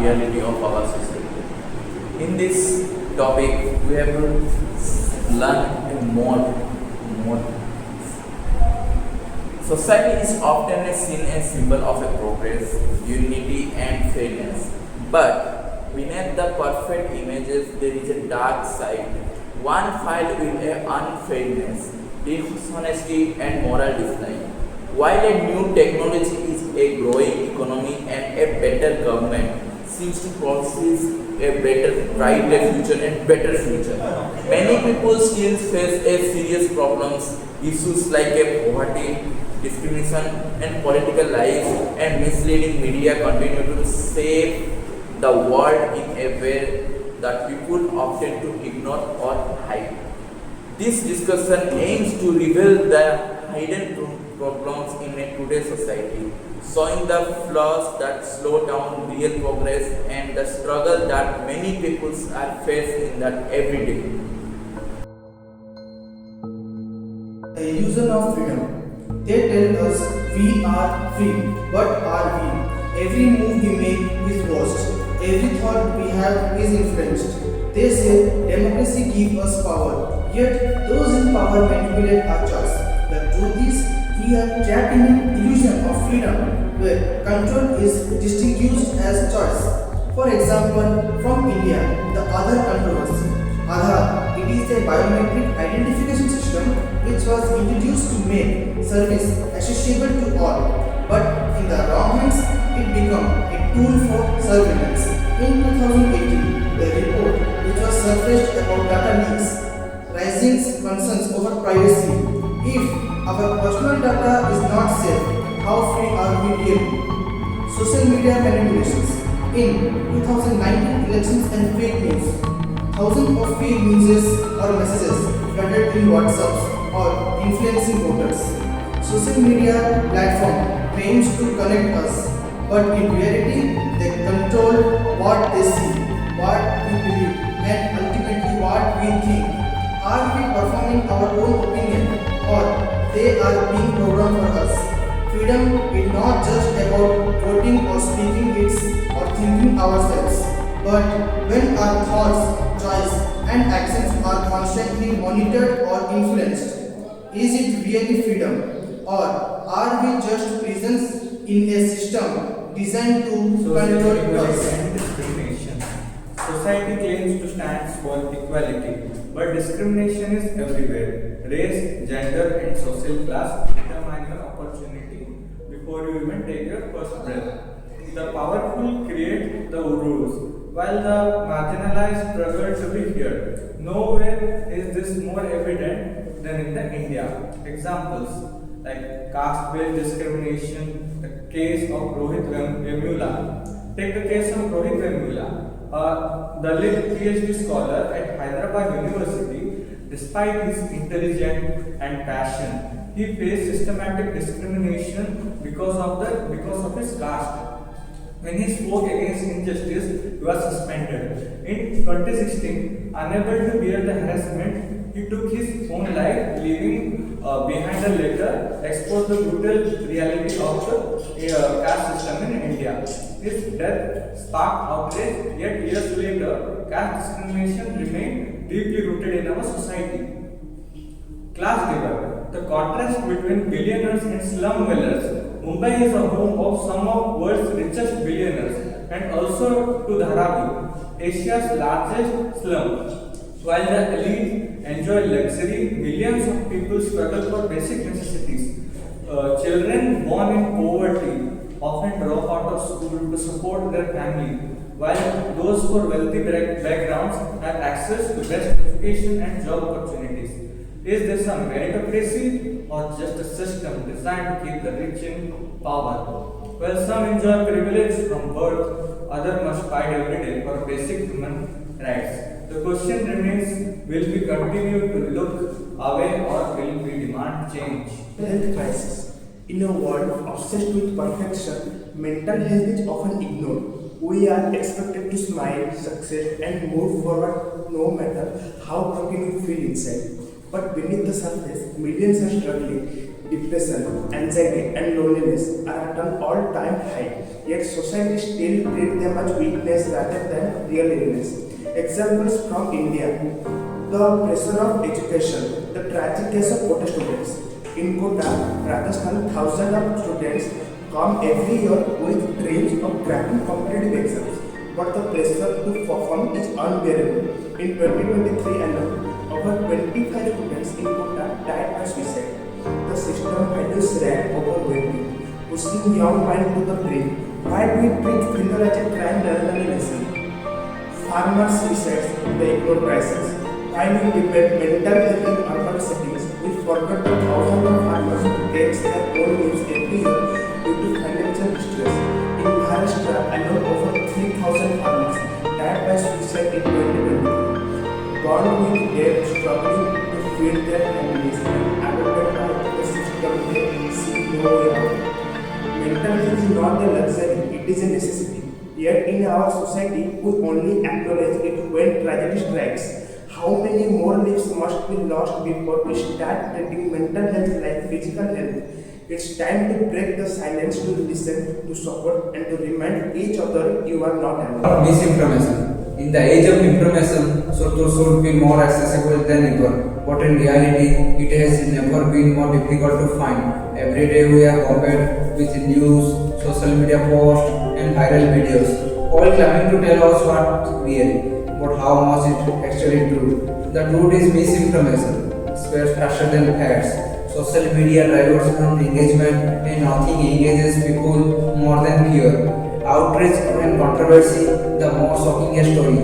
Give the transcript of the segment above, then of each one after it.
reality of our society. In this topic, we have to learn a more. Society is often seen as symbol of a progress, unity, and fairness. But beneath the perfect images, there is a dark side, one filled with unfairness, dishonesty, and moral decline. While a new technology is a growing economy and a better government seems to promise a better, brighter future and better future, many people still face a serious problems, issues like a poverty, discrimination, and political lies and misleading media continue to shape the world in a way that people often to ignore or hide. This discussion aims to reveal the hidden problems in a today's society, showing the flaws that slow down real progress and the struggle that many people are facing that every day. The illusion of freedom. They tell us we are free, but are we? Every move we make is watched. Every thought we have is influenced. They say democracy gives us power, yet those in power manipulate our choice. The truth is, we are trapped in an illusion of freedom where control is distinguished as choice. For example, from India, the other controversy. Aadhaar, it is a biometric identification system which was introduced to make service accessible to all. But in the wrong hands, it became a tool for surveillance. In 2018, the report which was surfaced about data leaks, rising concerns over privacy. If our personal data is not safe, how free are we really? Social media manipulations. In 2019 elections and fake news, thousands of fake news or messages flooded in WhatsApps or influencing voters. Social media platform claims to connect us, but in reality, they control what they see, what we believe, and ultimately what we think. Are we performing our own opinion, or they are being programmed for us? Freedom is not just about voting or speaking its or thinking ourselves, but when our thoughts, choice, and actions are constantly monitored or influenced, is it really freedom, or are we just prisoners in a system designed to control us? And discrimination. Society claims to stand for equality, but discrimination is everywhere. Race, gender, and social class determine your opportunity before you even take your first breath. The powerful create the rules, while the marginalized struggle to be heard. Nowhere is this more evident than in the India. Examples like caste-based discrimination, the case of Rohit Vemula. Take the case of Rohit Vemula, a Dalit PhD scholar at Hyderabad University. Despite his intelligence and passion, he faced systematic discrimination because of his caste. When he spoke against injustice, he was suspended. In 2016, unable to bear the harassment, he took his own life, leaving behind a letter exposed the brutal reality of the caste system in India. His death sparked outrage, yet years later, caste discrimination remained deeply rooted in our society. Class divide. The contrast between billionaires and slum dwellers. Mumbai is a home of some of world's richest billionaires and also to Dharavi, Asia's largest slum. While the elite enjoy luxury, millions of people struggle for basic necessities. Children born in poverty often drop out of school to support their family, while those for wealthy backgrounds have access to best education and job opportunities. Is this a meritocracy or just a system designed to keep the rich in power? Well, some enjoy privilege from birth, others must fight every day for basic human rights. The question remains, will we continue to look away or will we demand change? Health crisis. In a world obsessed with perfection, mental health is often ignored. We are expected to smile, succeed, and move forward no matter how broken we feel inside. But beneath the surface, millions are struggling. depression, anxiety, and loneliness are at an all-time high. Yet society still treats them as weakness rather than real illness. Examples from India: the pressure of education, the tragic case of Kota students. In Kota, Rajasthan, thousands of students come every year with dreams of cracking competitive exams, but the pressure to perform is unbearable. In 2023 alone, over 25 students in Kota died by suicide. The system values rank over well-being, pushing young mind to the brink. Why do we treat failure as a crime rather than a lesson? Farmer suicides, the ignore crisis. While we debate mental health in urban settings, we forget the thousands of farmers who takes their own lives every year due to financial distress. In Maharashtra, alone over 3,000 farmers died by suicide in 2023. Born with debt, struggling to feed their families and abandoned by the system they see no way out. Mental health is not a luxury, it is a necessity. Yet in our society, we only acknowledge it when tragedy strikes. How many more lives must be lost before we start treating mental health like physical health? It's time to break the silence, to listen, to support, and to remind each other you are not alone. Misinformation. In the age of information, so truth should be more accessible than ever. But in reality, it has never been more difficult to find. Every day we are bombarded with news, social media posts, and viral videos, all claiming to tell us what's real, but how much is actually true. The truth is misinformation, spreads faster than facts. Social media drives on engagement, and nothing engages people more than fear, outrage, and controversy. The more shocking a story,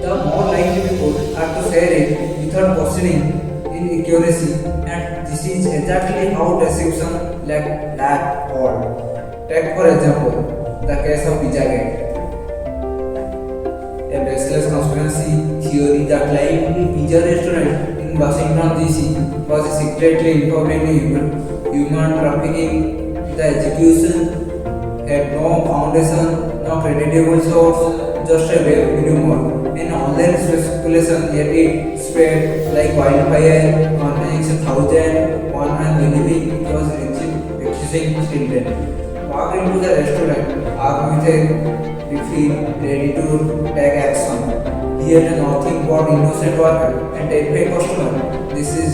the more likely people are to share it without questioning inaccuracy. And this is exactly how deception lack hold. Take for example the case of Pizzagate, a baseless conspiracy theory that claimed pizza restaurant in Washington DC was secretly involved in human trafficking. The execution had no foundation, no credible source, just a vague rumor. An online speculation, yet it spread like wildfire, convincing thousands, one man believing it was accusing children. Walked into the restaurant, armed with a refill, ready to take action. He had nothing but innocent worker and terrified customer. This is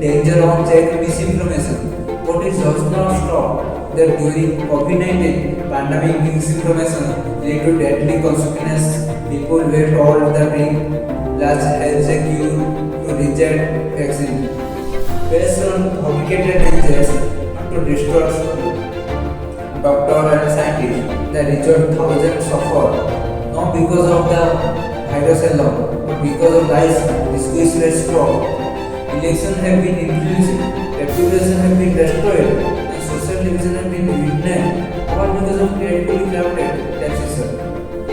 danger of check misinformation. But it does not stop that during COVID-19 pandemic misinformation led to deadly consequences. People were told the drink large has a cure to reject vaccine. Based on fabricated dangers to distrust doctor and scientists, the result thousands suffer, not because of the virus alone, but because of lies, disguised fraud. Elections have been influenced, reputation have been destroyed, and social division have been witnessed, all because of carefully crafted taxation.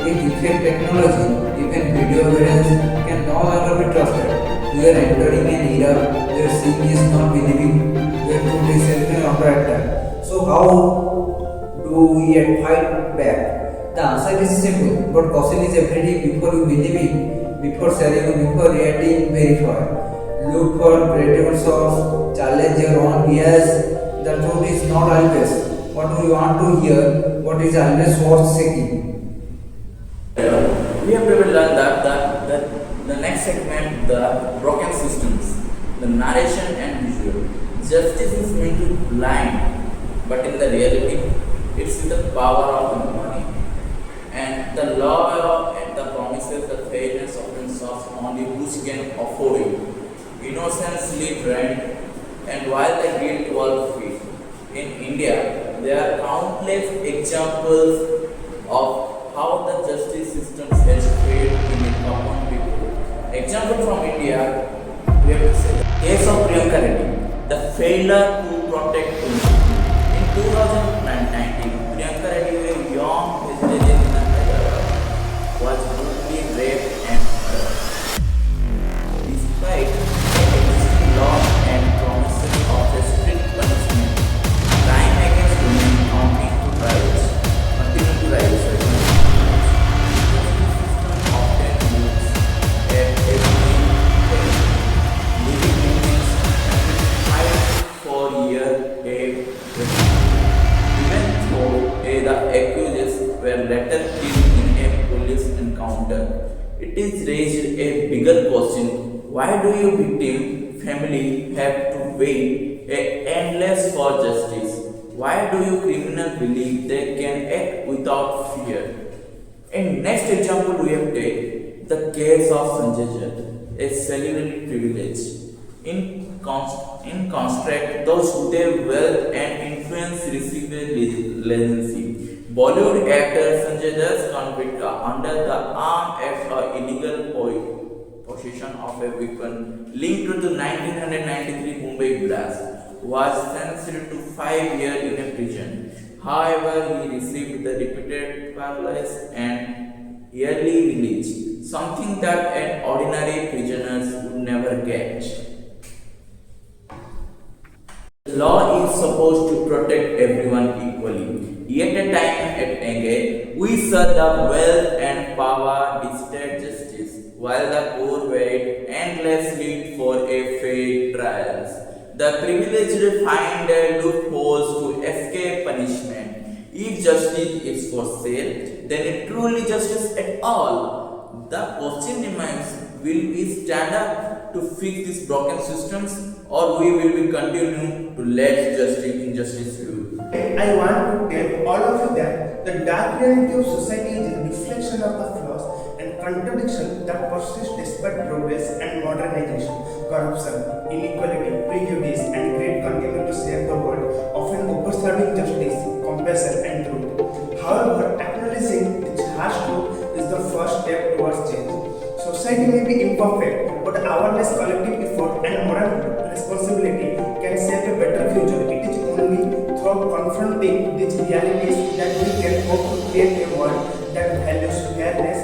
With effect technology, even video evidence can no longer be trusted. We are entering an era where seeing is not believing, where truth is simply under attack. So how do we fight back? The answer is simple, but caution is everyday. Before you believe it, before sharing, before reacting, verify. Look for credible source, challenge your own bias. The truth is not always what we want to hear, what is always worth seeking. We have to learn that the next segment, the broken systems, the narration and visual. Justice is meant to be blind, but in the reality, it's the power of money. And the law and the promises, the fairness often serves only who can afford it. Innocence live rent, and while the guilt work free. In India, there are countless examples of how the justice system has failed in the common people. Example from India, we have to say the case of Priyanka Reddy, the failure to protect women. In 2019, Priyanka Reddy, a young vegetarian in Hyderabad, was brutally raped and murdered. Despite the existing law and promises of a strict punishment, crime against women continue to rise. Often moves at every leaving Indians fight for years. it is raised a bigger question. Why do you victim family have to wait endless for justice? Why do you criminal believe they can act without fear? In next example we have take the case of Sanjay Dutt, a celebrity privilege. In construct, those with their wealth and influence receive a legacy. Bollywood actor Sanjay Dutt's convict under the arm act of illegal possession of a weapon linked to the 1993 Mumbai blast was sentenced to 5 years in a prison. However, he received the repeated parole and yearly release, something that an ordinary prisoners would never get. Law is supposed to protect everyone equally. Yet a time at again, we saw the wealth and power dictate justice, while the poor wait endlessly for a fair trials. The privileged find a loopholes to escape punishment. If justice is for sale, then it truly justice at all. The question remains: will we stand up to fix these broken systems, or we will be continue to let injustice rule? I want to tell all of you that the dark reality of society is a reflection of the flaws and contradiction that persist despite progress and modernization. Corruption, inequality, prejudice, and greed continue to shape the world, often overshadowing justice, compassion, and truth. However, acknowledging this harsh truth is the first step towards change. Society may be imperfect, but awareness, collective effort, and moral responsibility can shape a better future. It is only through confronting these realities that we can hope to create a world that values fairness,